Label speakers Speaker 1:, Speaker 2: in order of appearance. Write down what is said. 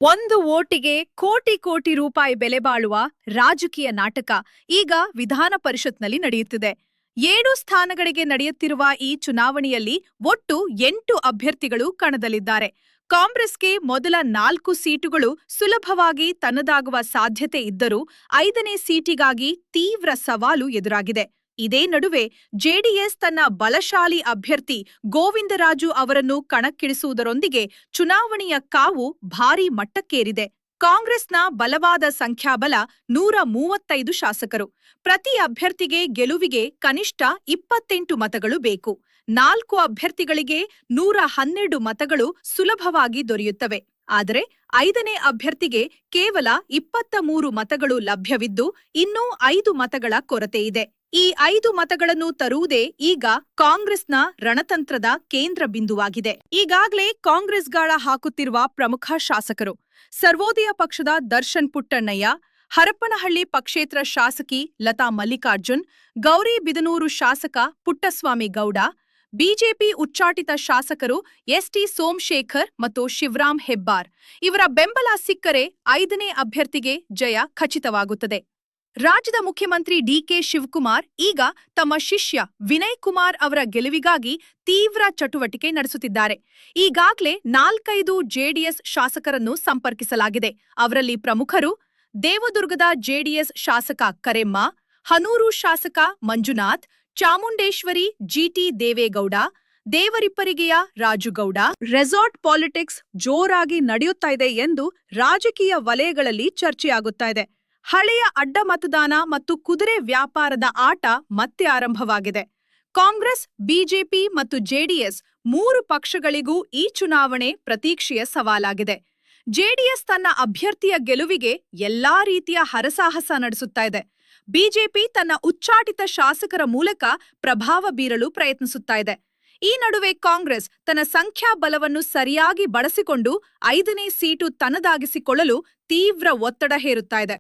Speaker 1: ಒಂದು ವೋಟಿಗೆ ಕೋಟಿ ಕೋಟಿ ರೂಪಾಯಿ ಬೆಲೆ ಬಾಳುವ ರಾಜಕೀಯ ನಾಟಕ ಈಗ ವಿಧಾನ ಪರಿಷತ್ನಲ್ಲಿ ನಡೆಯುತ್ತಿದೆ. 7 ಸ್ಥಾನಗಳಿಗೆ ನಡೆಯುತ್ತಿರುವ ಈ ಚುನಾವಣೆಯಲ್ಲಿ ಒಟ್ಟು 8 ಅಭ್ಯರ್ಥಿಗಳು ಕಣದಲ್ಲಿದ್ದಾರೆ. ಕಾಂಗ್ರೆಸ್ಗೆ ಮೊದಲ 4 ಸೀಟುಗಳು ಸುಲಭವಾಗಿ ತನ್ನದಾಗುವ ಸಾಧ್ಯತೆ ಇದ್ದರೂ 5ನೇ ಸೀಟಿಗಾಗಿ ತೀವ್ರ ಸವಾಲು ಎದುರಾಗಿದೆ. ಇದೇ ನಡುವೆ ಜೆಡಿಎಸ್ ತನ್ನ ಬಲಶಾಲಿ ಅಭ್ಯರ್ಥಿ ಗೋವಿಂದರಾಜು ಅವರನ್ನು ಕಣಕ್ಕಿಳಿಸುವುದರೊಂದಿಗೆ ಚುನಾವಣೆಯ ಕಾವು ಭಾರೀ ಮಟ್ಟಕ್ಕೇರಿದೆ. ಕಾಂಗ್ರೆಸ್ನ ಬಲವಾದ ಸಂಖ್ಯಾಬಲ 135 ಶಾಸಕರು. ಪ್ರತಿ ಅಭ್ಯರ್ಥಿಗೆ ಗೆಲುವಿಗೆ ಕನಿಷ್ಠ 28 ಮತಗಳು ಬೇಕು. 4 ಅಭ್ಯರ್ಥಿಗಳಿಗೆ 112 ಮತಗಳು ಸುಲಭವಾಗಿ ದೊರೆಯುತ್ತವೆ. ಆದರೆ 5ನೇ ಅಭ್ಯರ್ಥಿಗೆ ಕೇವಲ 23 ಮತಗಳು ಲಭ್ಯವಿದ್ದು ಇನ್ನೂ 5 ಮತಗಳ ಕೊರತೆಯಿದೆ. ಈ 5 ಮತಗಳನ್ನು ತರುವುದೇ ಈಗ ಕಾಂಗ್ರೆಸ್ನ ರಣತಂತ್ರದ ಕೇಂದ್ರ ಬಿಂದುವಾಗಿದೆ. ಈಗಾಗಲೇ ಕಾಂಗ್ರೆಸ್ ಗಾಳ ಹಾಕುತ್ತಿರುವ ಪ್ರಮುಖ ಶಾಸಕರು: ಸರ್ವೋದಯ ಪಕ್ಷದ ದರ್ಶನ್ ಪುಟ್ಟಣ್ಣಯ್ಯ, ಹರಪನಹಳ್ಳಿ ಪಕ್ಷೇತರ ಶಾಸಕಿ ಲತಾ ಮಲ್ಲಿಕಾರ್ಜುನ್, ಗೌರಿಬಿದನೂರು ಶಾಸಕ ಪುಟ್ಟಸ್ವಾಮಿ ಗೌಡ, ಬಿಜೆಪಿ ಉಚ್ಚಾಟಿತ ಶಾಸಕರು ಎಸ್ಟಿ ಸೋಮಶೇಖರ್ ಮತ್ತು ಶಿವರಾಮ್ ಹೆಬ್ಬಾರ್. ಇವರ ಬೆಂಬಲ ಸಿಕ್ಕರೆ 5ನೇ ಅಭ್ಯರ್ಥಿಗೆ ಜಯ ಖಚಿತವಾಗುತ್ತದೆ. ರಾಜ್ಯದ ಮುಖ್ಯಮಂತ್ರಿ ಡಿಕೆ ಶಿವಕುಮಾರ್ ಈಗ ತಮ್ಮ ಶಿಷ್ಯ ವಿನಯ್ ಕುಮಾರ್ ಅವರ ಗೆಲುವಿಗಾಗಿ ತೀವ್ರ ಚಟುವಟಿಕೆ ನಡೆಸುತ್ತಿದ್ದಾರೆ. ಈಗಾಗಲೇ 4-5 ಜೆಡಿಎಸ್ ಶಾಸಕರನ್ನು ಸಂಪರ್ಕಿಸಲಾಗಿದೆ. ಅವರಲ್ಲಿ ಪ್ರಮುಖರು: ದೇವದುರ್ಗದ ಜೆಡಿಎಸ್ ಶಾಸಕ ಕರೆಮ್ಮ, ಹನೂರು ಶಾಸಕ ಮಂಜುನಾಥ್, ಚಾಮುಂಡೇಶ್ವರಿ ಜಿಟಿ ದೇವೇಗೌಡ, ದೇವರಿಪ್ಪರಿಗೆಯ ರಾಜುಗೌಡ. ರೆಸಾರ್ಟ್ ಪಾಲಿಟಿಕ್ಸ್ ಜೋರಾಗಿ ನಡೆಯುತ್ತಾ ಇದೆ ಎಂದು ರಾಜಕೀಯ ವಲಯಗಳಲ್ಲಿ ಚರ್ಚೆಯಾಗುತ್ತಾ ಇದೆ. ಹಳೆಯ ಅಡ್ಡ ಮತದಾನ ಮತ್ತು ಕುದುರೆ ವ್ಯಾಪಾರದ ಆಟ ಮತ್ತೆ ಆರಂಭವಾಗಿದೆ. ಕಾಂಗ್ರೆಸ್, ಬಿಜೆಪಿ ಮತ್ತು ಜೆಡಿಎಸ್ 3 ಪಕ್ಷಗಳಿಗೂ ಈ ಚುನಾವಣೆ ಪ್ರತೀಕ್ಷೆಯ ಸವಾಲಾಗಿದೆ. ಜೆಡಿಎಸ್ ತನ್ನ ಅಭ್ಯರ್ಥಿಯ ಗೆಲುವಿಗೆ ಎಲ್ಲಾ ರೀತಿಯ ಹರಸಾಹಸ ನಡೆಸುತ್ತಾ ಇದೆ. ಬಿಜೆಪಿ ತನ್ನ ಉಚ್ಚಾಟಿತ ಶಾಸಕರ ಮೂಲಕ ಪ್ರಭಾವ ಬೀರಲು ಪ್ರಯತ್ನಿಸುತ್ತಾ ಇದೆ. ಈ ನಡುವೆ ಕಾಂಗ್ರೆಸ್ ತನ್ನ ಸಂಖ್ಯಾಬಲವನ್ನು ಸರಿಯಾಗಿ ಬಳಸಿಕೊಂಡು 5ನೇ ಸೀಟು ತನ್ನದಾಗಿಸಿಕೊಳ್ಳಲು ತೀವ್ರ ಒತ್ತಡ ಹೇರುತ್ತಾ ಇದೆ.